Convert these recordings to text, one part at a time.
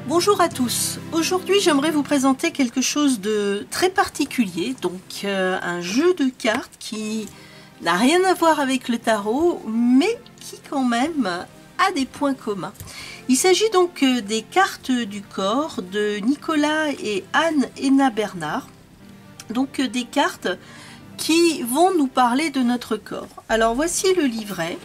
Bonjour à tous, aujourd'hui j'aimerais vous présenter quelque chose de très particulier, donc un jeu de cartes qui n'a rien à voir avec le tarot, mais qui quand même a des points communs. Il s'agit donc des cartes du corps de Nicolas et Anne-Héna Bernard, donc des cartes qui vont nous parler de notre corps. Alors voici le livret.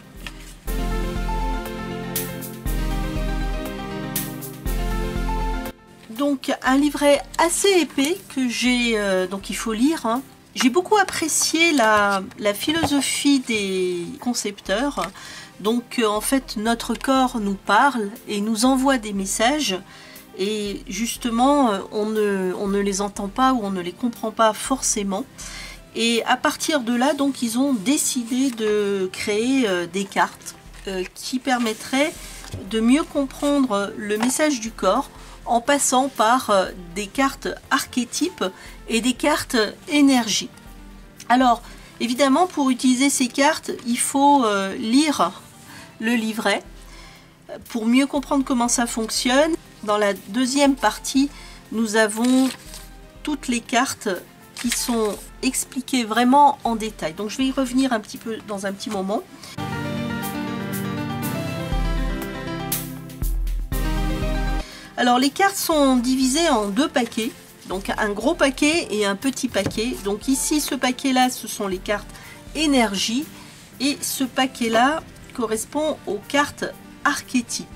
Donc un livret assez épais que j'ai, donc il faut lire, hein. J'ai beaucoup apprécié la philosophie des concepteurs. Donc en fait notre corps nous parle et nous envoie des messages et justement on ne les entend pas ou on ne les comprend pas forcément. Et à partir de là, donc ils ont décidé de créer des cartes qui permettraient de mieux comprendre le message du corps en passant par des cartes archétypes et des cartes énergie. Alors, évidemment, pour utiliser ces cartes, il faut lire le livret pour mieux comprendre comment ça fonctionne. Dans la deuxième partie, nous avons toutes les cartes qui sont expliquées vraiment en détail. Donc, je vais y revenir un petit peu dans un petit moment. Alors les cartes sont divisées en deux paquets, donc un gros paquet et un petit paquet. Donc ici ce paquet là ce sont les cartes énergie et ce paquet là correspond aux cartes archétypes.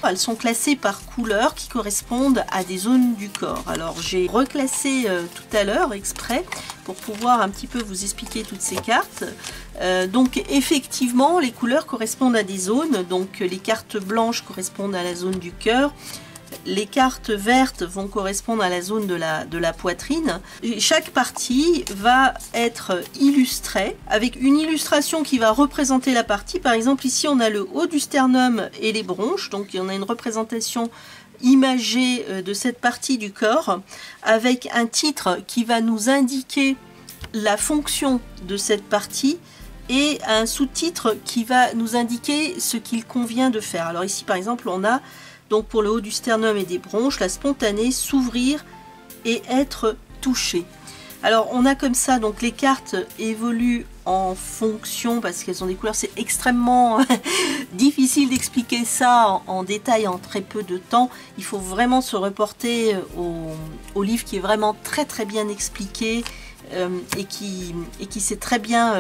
Elles sont classées par couleur qui correspondent à des zones du corps. Alors j'ai reclassé tout à l'heure exprès pour pouvoir un petit peu vous expliquer toutes ces cartes. Donc effectivement les couleurs correspondent à des zones, donc les cartes blanches correspondent à la zone du cœur. Les cartes vertes vont correspondre à la zone de la poitrine. Et chaque partie va être illustrée avec une illustration qui va représenter la partie. Par exemple, ici, on a le haut du sternum et les bronches. Donc, on a une représentation imagée de cette partie du corps avec un titre qui va nous indiquer la fonction de cette partie et un sous-titre qui va nous indiquer ce qu'il convient de faire. Alors ici, par exemple, on a donc pour le haut du sternum et des bronches, la spontanée, s'ouvrir et être touché. Alors on a comme ça, donc les cartes évoluent en fonction, parce qu'elles ont des couleurs, c'est extrêmement difficile d'expliquer ça en détail en très peu de temps. Il faut vraiment se reporter au livre qui est vraiment très très bien expliqué et qui sait très bien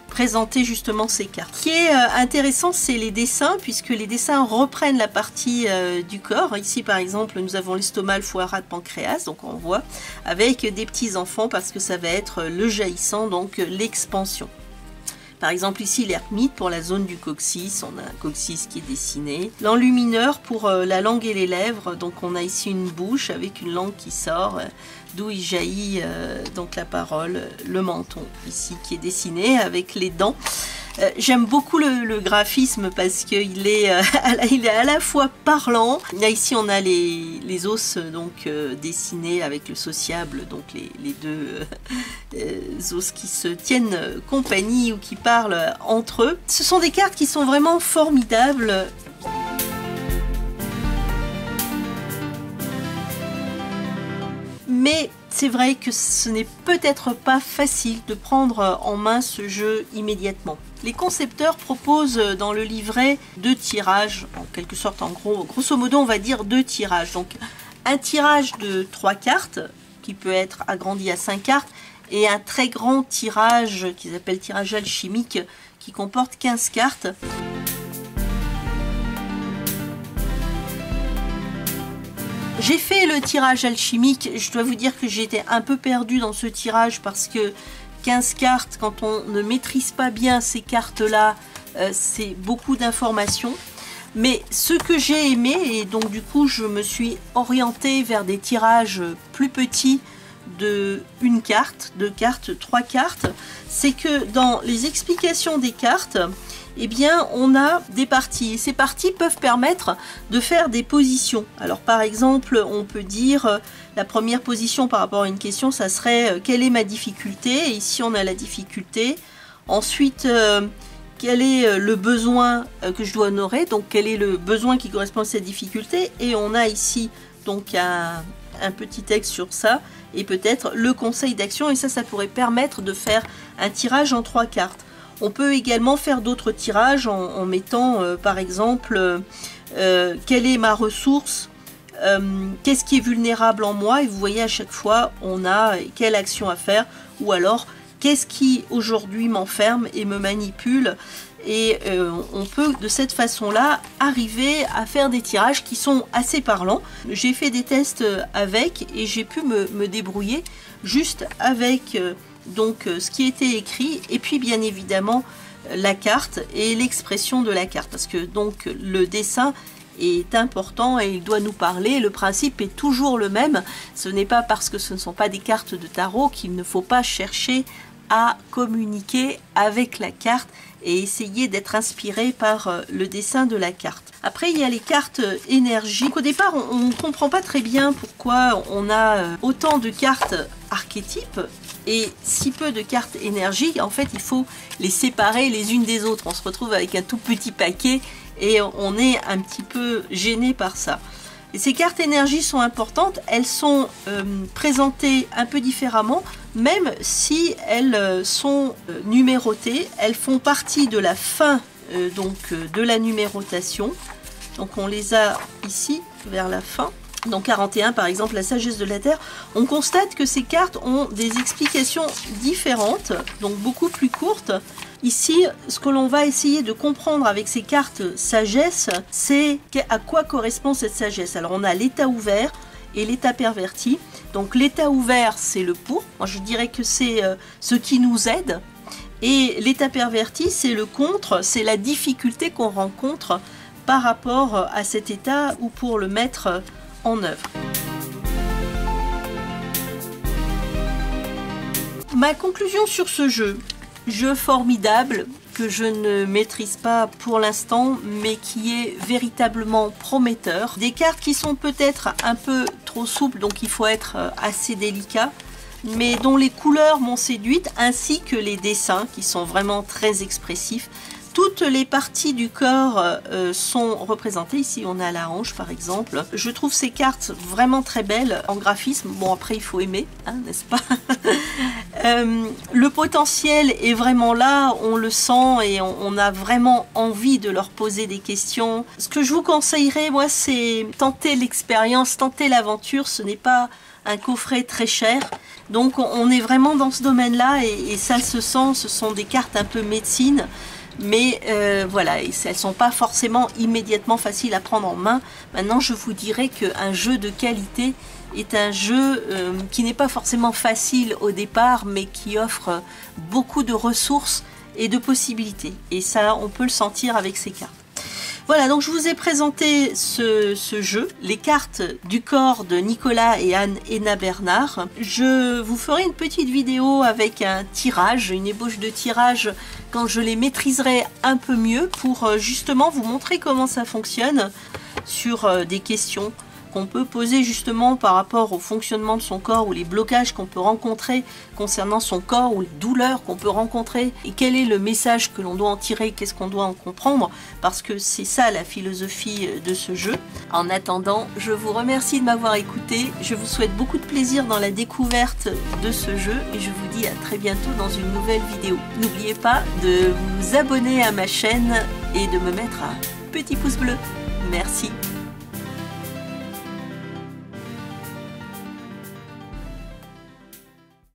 présenter justement ces cartes. Ce qui est intéressant, c'est les dessins, puisque les dessins reprennent la partie du corps. Ici par exemple nous avons l'estomac, le foie, rate, pancréas, donc on voit avec des petits enfants parce que ça va être le jaillissant, donc l'expansion. Par exemple ici l'ermite pour la zone du coccyx, on a un coccyx qui est dessiné. L'enlumineur pour la langue et les lèvres, donc on a ici une bouche avec une langue qui sort, d'où il jaillit donc la parole, le menton ici qui est dessiné avec les dents. J'aime beaucoup le graphisme parce qu'il est, il est à la fois parlant. Là ici on a les os donc dessinés avec le sociable, donc les deux os qui se tiennent compagnie ou qui parlent entre eux. Ce sont des cartes qui sont vraiment formidables. Mais c'est vrai que ce n'est peut-être pas facile de prendre en main ce jeu immédiatement. Les concepteurs proposent dans le livret deux tirages, en quelque sorte, en gros, grosso modo on va dire deux tirages. Donc un tirage de 3 cartes qui peut être agrandi à 5 cartes et un très grand tirage qu'ils appellent tirage alchimique qui comporte 15 cartes. J'ai fait le tirage alchimique, je dois vous dire que j'étais un peu perdue dans ce tirage parce que 15 cartes, quand on ne maîtrise pas bien ces cartes-là, c'est beaucoup d'informations. Mais ce que j'ai aimé, et donc du coup je me suis orientée vers des tirages plus petits de une carte, 2 cartes, 3 cartes, c'est que dans les explications des cartes, eh bien, on a des parties. Et ces parties peuvent permettre de faire des positions. Alors, par exemple, on peut dire la première position par rapport à une question, ça serait quelle est ma difficulté? Et ici, on a la difficulté. Ensuite, quel est le besoin que je dois honorer? Donc, quel est le besoin qui correspond à cette difficulté? Et on a ici donc un petit texte sur ça, et peut-être le conseil d'action, et ça pourrait permettre de faire un tirage en 3 cartes. On peut également faire d'autres tirages en mettant par exemple quelle est ma ressource, qu'est-ce qui est vulnérable en moi, et vous voyez à chaque fois on a quelle action à faire, ou alors qu'est-ce qui aujourd'hui m'enferme et me manipule. Et on peut de cette façon-là arriver à faire des tirages qui sont assez parlants. J'ai fait des tests avec et j'ai pu me débrouiller juste avec donc ce qui était écrit, et puis bien évidemment la carte et l'expression de la carte, parce que donc le dessin est important et il doit nous parler. Le principe est toujours le même. Ce n'est pas parce que ce ne sont pas des cartes de tarot qu'il ne faut pas chercher à communiquer avec la carte et essayer d'être inspiré par le dessin de la carte. Après, il y a les cartes énergie. Au départ, on ne comprend pas très bien pourquoi on a autant de cartes archétypes et si peu de cartes énergie. En fait, il faut les séparer les unes des autres. On se retrouve avec un tout petit paquet et on est un petit peu gêné par ça. Et ces cartes énergie sont importantes, elles sont présentées un peu différemment, même si elles sont numérotées. Elles font partie de la fin de la numérotation. Donc on les a ici vers la fin. Donc 41 par exemple, la sagesse de la terre. On constate que ces cartes ont des explications différentes, donc beaucoup plus courtes. Ici, ce que l'on va essayer de comprendre avec ces cartes sagesse, c'est à quoi correspond cette sagesse. Alors on a l'état ouvert et l'état perverti. Donc l'état ouvert, c'est le pour. Moi je dirais que c'est ce qui nous aide. Et l'état perverti, c'est le contre, c'est la difficulté qu'on rencontre par rapport à cet état ou pour le mettre en œuvre. Ma conclusion sur ce jeu formidable que je ne maîtrise pas pour l'instant, mais qui est véritablement prometteur. Des cartes qui sont peut-être un peu trop souples, donc il faut être assez délicat, mais dont les couleurs m'ont séduite, ainsi que les dessins qui sont vraiment très expressifs. Toutes les parties du corps sont représentées. Ici, on a la hanche, par exemple. Je trouve ces cartes vraiment très belles en graphisme. Bon, après, il faut aimer, hein, n'est-ce pas? Le potentiel est vraiment là, on le sent et on a vraiment envie de leur poser des questions. Ce que je vous conseillerais, moi, c'est tenter l'expérience, tenter l'aventure. Ce n'est pas un coffret très cher. Donc, on est vraiment dans ce domaine-là et ça se sent. Ce sont des cartes un peu médecine. Mais voilà, elles ne sont pas forcément immédiatement faciles à prendre en main. Maintenant, je vous dirais qu'un jeu de qualité est un jeu qui n'est pas forcément facile au départ, mais qui offre beaucoup de ressources et de possibilités. Et ça, on peut le sentir avec ces cartes. Voilà, donc je vous ai présenté ce jeu, les cartes du corps de Nicolas et Anne-Héna Bernard. Je vous ferai une petite vidéo avec un tirage, une ébauche de tirage quand je les maîtriserai un peu mieux pour justement vous montrer comment ça fonctionne sur des questions qu'on peut poser justement par rapport au fonctionnement de son corps ou les blocages qu'on peut rencontrer concernant son corps ou les douleurs qu'on peut rencontrer et quel est le message que l'on doit en tirer, qu'est-ce qu'on doit en comprendre, parce que c'est ça la philosophie de ce jeu. En attendant, je vous remercie de m'avoir écouté, je vous souhaite beaucoup de plaisir dans la découverte de ce jeu et je vous dis à très bientôt dans une nouvelle vidéo. N'oubliez pas de vous abonner à ma chaîne et de me mettre un petit pouce bleu. Merci.